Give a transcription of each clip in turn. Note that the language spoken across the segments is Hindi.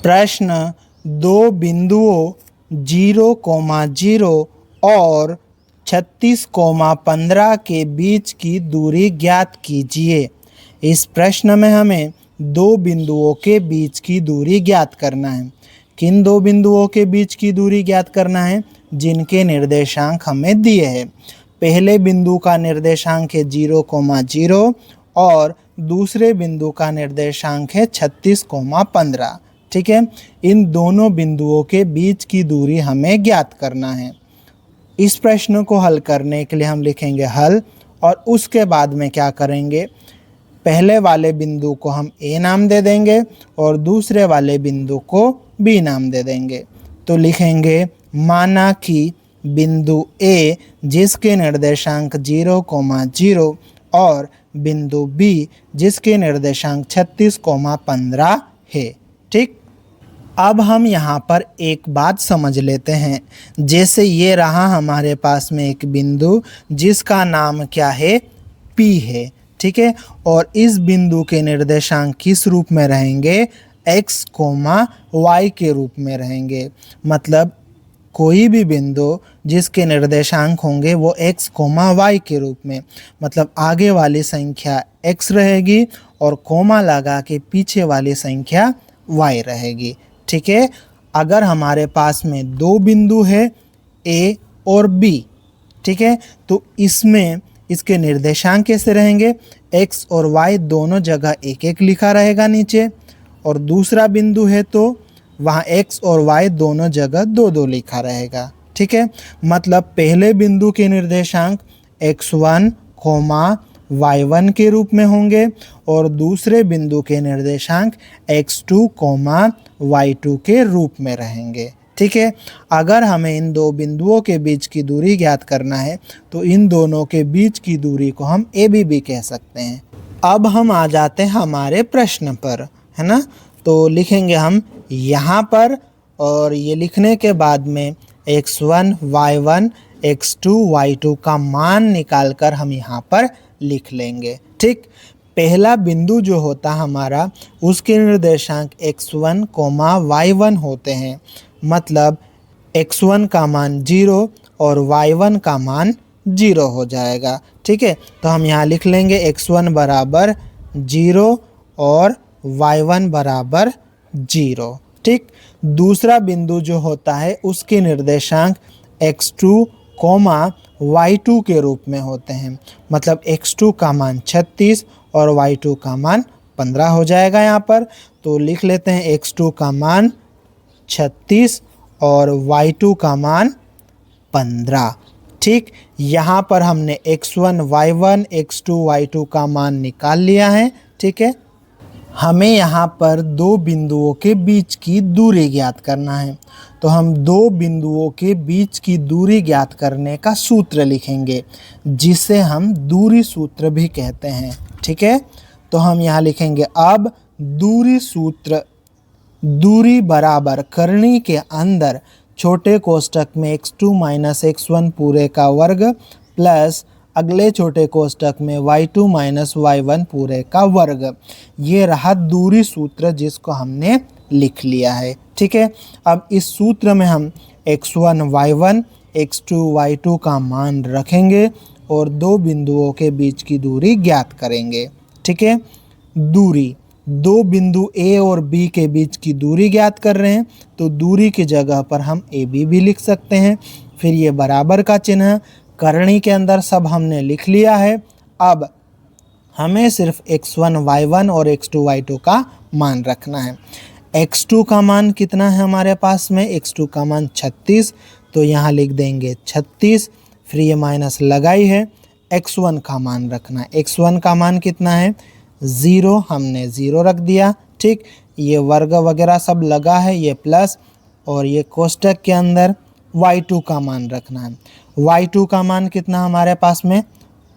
प्रश्न दो बिंदुओं 0,0 और 36,15 के बीच की दूरी ज्ञात कीजिए। इस प्रश्न में हमें दो बिंदुओं के बीच की दूरी ज्ञात करना है। किन दो बिंदुओं के बीच की दूरी ज्ञात करना है? जिनके निर्देशांक हमें दिए हैं। पहले बिंदु का निर्देशांक है 0,0 और दूसरे बिंदु का निर्देशांक है 36,15। ठीक है, इन दोनों बिंदुओं के बीच की दूरी हमें ज्ञात करना है। इस प्रश्न को हल करने के लिए हम लिखेंगे हल, और उसके बाद में क्या करेंगे, पहले वाले बिंदु को हम ए नाम दे देंगे और दूसरे वाले बिंदु को बी नाम दे देंगे। तो लिखेंगे माना कि बिंदु ए जिसके निर्देशांक 0,0 और बिंदु बी जिसके निर्देशांक 36,15 है। ठीक, अब हम यहाँ पर एक बात समझ लेते हैं। जैसे ये रहा हमारे पास में एक बिंदु जिसका नाम क्या है, P है। ठीक है, और इस बिंदु के निर्देशांक किस रूप में रहेंगे? x, y के रूप में रहेंगे। मतलब कोई भी बिंदु जिसके निर्देशांक होंगे वो x, y के रूप में, मतलब आगे वाली संख्या x रहेगी और कोमा लगा के पीछे वाली संख्या y रहेगी। ठीक है, अगर हमारे पास में दो बिंदु है A और B, ठीक है, तो इसमें इसके निर्देशांक कैसे रहेंगे? x और y दोनों जगह एक एक लिखा रहेगा नीचे, और दूसरा बिंदु है तो वहाँ x और y दोनों जगह दो दो लिखा रहेगा। ठीक है, मतलब पहले बिंदु के निर्देशांक x1, y1 के रूप में होंगे और दूसरे बिंदु के निर्देशांक x2, y2 के रूप में रहेंगे। ठीक है, अगर हमें इन दो बिंदुओं के बीच की दूरी ज्ञात करना है तो इन दोनों के बीच की दूरी को हम AB भी कह सकते हैं। अब हम आ जाते हैं हमारे प्रश्न पर, है ना। तो लिखेंगे हम यहाँ पर, और ये लिखने के बाद में x1, y1, x2, y2 का मान निकालकर हम यहाँ पर लिख लेंगे। ठीक, पहला बिंदु जो होता हमारा उसके निर्देशांक x1, y1 होते हैं। मतलब x1 का मान 0 और y1 का मान 0 हो जाएगा। ठीक है, तो हम यहाँ लिख लेंगे x1 बराबर 0 और y1 बराबर 0। ठीक, दूसरा बिंदु जो होता है उसके निर्देशांक x2, y2 के रूप में होते हैं। मतलब x2 का मान 36 और y2 का मान 15 हो जाएगा यहाँ पर। तो लिख लेते हैं x2 का मान 36 और y2 का मान 15। ठीक, यहाँ पर हमने x1, y1, x2, y2 का मान निकाल लिया है। ठीक है, हमें यहाँ पर दो बिंदुओं के बीच की दूरी ज्ञात करना है। तो हम दो बिंदुओं के बीच की दूरी ज्ञात करने का सूत्र लिखेंगे, जिसे हम दूरी सूत्र भी कहते हैं। ठीक है, तो हम यहाँ लिखेंगे अब दूरी सूत्र। दूरी बराबर करनी के अंदर छोटे कोष्टक में x2 माइनस x1 पूरे का वर्ग प्लस अगले छोटे कोष्टक में y2 माइनस y1 पूरे का वर्ग। ये रहा दूरी सूत्र जिसको हमने लिख लिया है। ठीक है, अब इस सूत्र में हम x1, y1, x2, y2 का मान रखेंगे और दो बिंदुओं के बीच की दूरी ज्ञात करेंगे। ठीक है, दूरी, दो बिंदु A और B के बीच की दूरी ज्ञात कर रहे हैं, तो दूरी की जगह पर हम AB भी लिख सकते हैं। फिर ये बराबर का चिन्ह, करनी के अंदर सब हमने लिख लिया है। अब हमें सिर्फ x1, y1 और x2, y2 का मान रखना है। x2 का मान कितना है हमारे पास में? x2 का मान 36, तो यहाँ लिख देंगे 36। फिर ये माइनस लगाई है। x1 का मान रखना है। x1 का मान कितना है? 0, हमने 0 रख दिया। ठीक, ये वर्ग वगैरह सब लगा है, ये प्लस, और ये कोष्टक के अंदर y2 का मान रखना है। y2 का मान कितना हमारे पास में?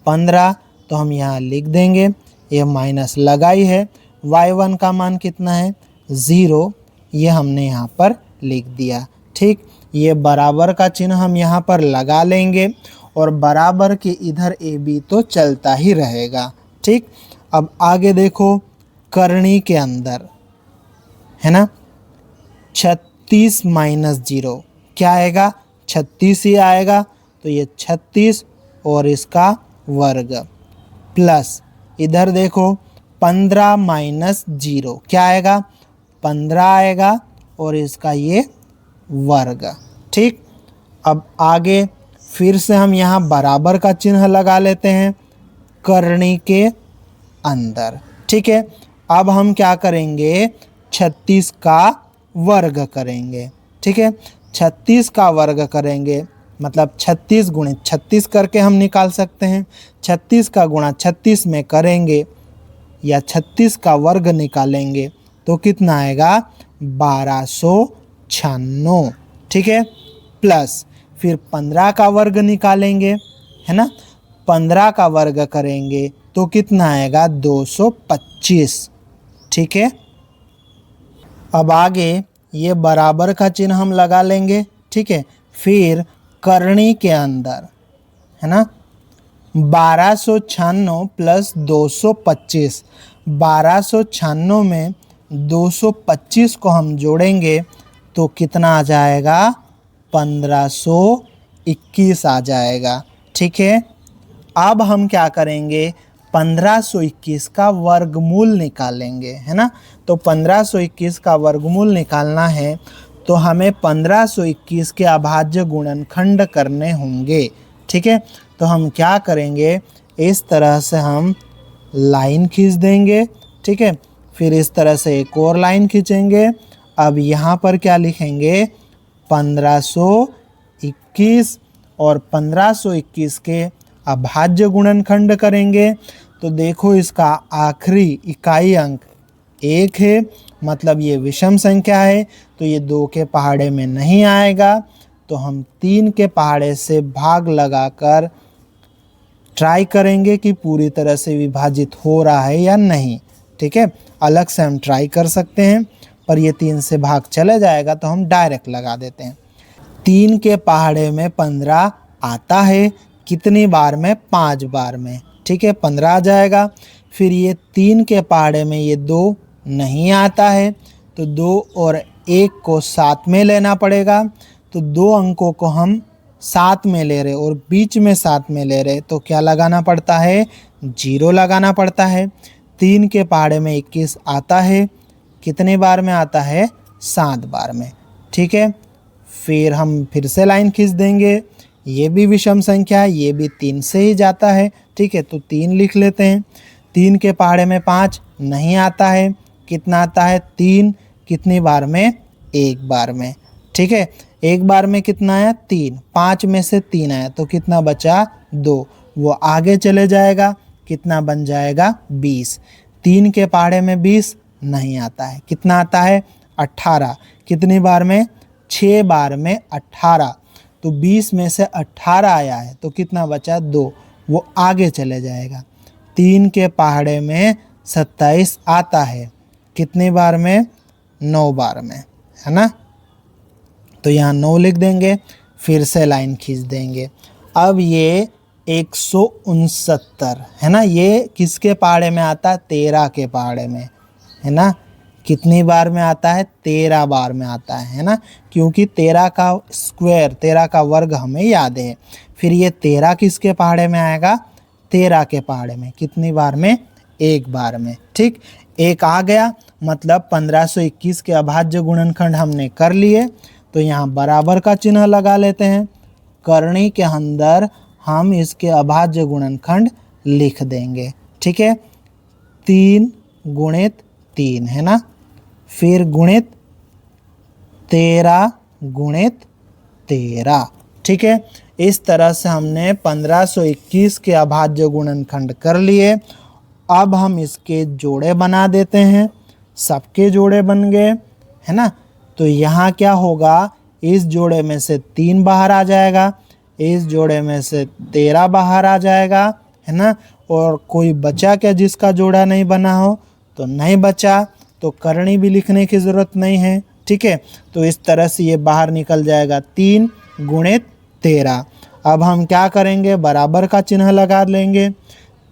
15, तो हम यहाँ लिख देंगे, ये माइनस लगाई है। y1 का मान कितना है? 0, ये हमने यहाँ पर लिख दिया। ठीक, ये बराबर का चिन्ह हम यहाँ पर लगा लेंगे और बराबर के इधर AB तो चलता ही रहेगा। ठीक, अब आगे देखो, करनी के अंदर, है ना, 36 माइनस 0 क्या आएगा, 36 ही आएगा। तो ये 36 और इसका वर्ग प्लस इधर देखो 15 माइनस 0 क्या आएगा, 15 आएगा और इसका ये वर्ग। ठीक, अब आगे फिर से हम यहाँ बराबर का चिन्ह लगा लेते हैं करनी के अंदर। ठीक है, अब हम क्या करेंगे, 36 का वर्ग करेंगे। ठीक है, 36 का वर्ग करेंगे मतलब 36 गुणित 36 करके हम निकाल सकते हैं। 36 का गुणा 36 में करेंगे या 36 का वर्ग निकालेंगे तो कितना आएगा, 1296। ठीक है, प्लस फिर 15 का वर्ग निकालेंगे, है ना, 15 का वर्ग करेंगे तो कितना आएगा, 225। ठीक है, अब आगे ये बराबर का चिन्ह हम लगा लेंगे। ठीक है, फिर करनी के अंदर, है ना, 1296 प्लस 225, 1296 में 225 को हम जोड़ेंगे तो कितना आ जाएगा, 1521 आ जाएगा। ठीक है, अब हम क्या करेंगे, 1521 का वर्गमूल निकालेंगे, है ना। तो 1521 का वर्गमूल निकालना है तो हमें 1521 के अभाज्य गुणनखंड करने होंगे। ठीक है, तो हम क्या करेंगे, इस तरह से हम लाइन खींच देंगे। ठीक है, फिर इस तरह से एक और लाइन खींचेंगे। अब यहाँ पर क्या लिखेंगे, 1521 और 1521 के अभाज्य गुणनखंड करेंगे तो देखो इसका आखिरी इकाई अंक 1 है, मतलब ये विषम संख्या है तो ये 2 के पहाड़े में नहीं आएगा। तो हम 3 के पहाड़े से भाग लगाकर ट्राई करेंगे कि पूरी तरह से विभाजित हो रहा है या नहीं। ठीक है, अलग से हम ट्राई कर सकते हैं पर ये 3 से भाग चले जाएगा तो हम डायरेक्ट लगा देते हैं। 3 के पहाड़े में 15 आता है, कितनी बार में, 5 बार में। ठीक है, 15 आ जाएगा। फिर ये 3 के पहाड़े में ये 2 नहीं आता है तो 2 और 1 को साथ में लेना पड़ेगा। तो 2 अंकों को हम साथ में ले रहे और बीच में साथ में ले रहे तो क्या लगाना पड़ता है, 0 लगाना पड़ता है। 3 के पहाड़े में 21 आता है, कितने बार में आता है, 7 बार में। ठीक है, फिर हम फिर से लाइन खींच देंगे, ये भी विषम संख्या है, ये भी 3 से ही जाता है। ठीक है, तो 3 लिख लेते हैं। 3 के पहाड़े में 5 नहीं आता है, कितना आता है, 3, कितनी बार में, 1 बार में। ठीक है, 1 बार में कितना आया, 3, 5 में से 3 आया तो कितना बचा, 2, वो आगे चले जाएगा, कितना बन जाएगा, 20। 3 के पहाड़े में 20 नहीं आता है, कितना आता है, 18, कितनी बार में, 6 बार में 18 तो 20 में से 18 आया है तो कितना बचा, 2, वो आगे चले जाएगा। 3 के पहाड़े में 27 आता है, कितनी बार में, 9 बार में, है ना। तो यहाँ 9 लिख देंगे, फिर से लाइन खींच देंगे। अब ये 169 है ना, ये किसके पहाड़े में आता है, 13 के पहाड़े में, है ना। कितनी बार में आता है, 13 बार में आता है ना, क्योंकि 13 का स्क्वायर, 13 का वर्ग हमें याद है। फिर ये 13 किसके पहाड़े में आएगा, 13 के पहाड़े में, कितनी बार में, 1 बार में। ठीक, 1 आ गया, मतलब 1521 के अभाज्य गुणनखंड हमने कर लिए। तो यहाँ बराबर का चिन्ह लगा लेते हैं, करनी के अंदर हम इसके अभाज्य गुणनखंड लिख देंगे। ठीक है, 3 गुणित 3 है ना, फिर गुणित 13 गुणित 13। ठीक है, इस तरह से हमने 1521 के अभाज्य गुणनखंड कर लिए। अब हम इसके जोड़े बना देते हैं, सबके जोड़े बन गए, है ना। तो यहाँ क्या होगा, इस जोड़े में से 3 बाहर आ जाएगा, इस जोड़े में से 13 बाहर आ जाएगा, है ना। और कोई बचा क्या जिसका जोड़ा नहीं बना हो, तो नहीं बचा, तो करनी भी लिखने की ज़रूरत नहीं है। ठीक है, तो इस तरह से ये बाहर निकल जाएगा, 3 गुणित 13। अब हम क्या करेंगे, बराबर का चिन्ह लगा लेंगे,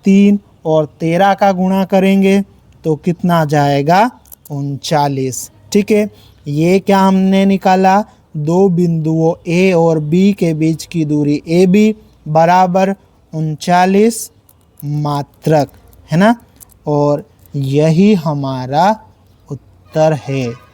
3 और 13 का गुणा करेंगे तो कितना जाएगा, 39। ठीक है, ये क्या हमने निकाला, दो बिंदुओं ए और बी के बीच की दूरी ए बी बराबर 39 मात्रक, है ना। और यही हमारा उत्तर है।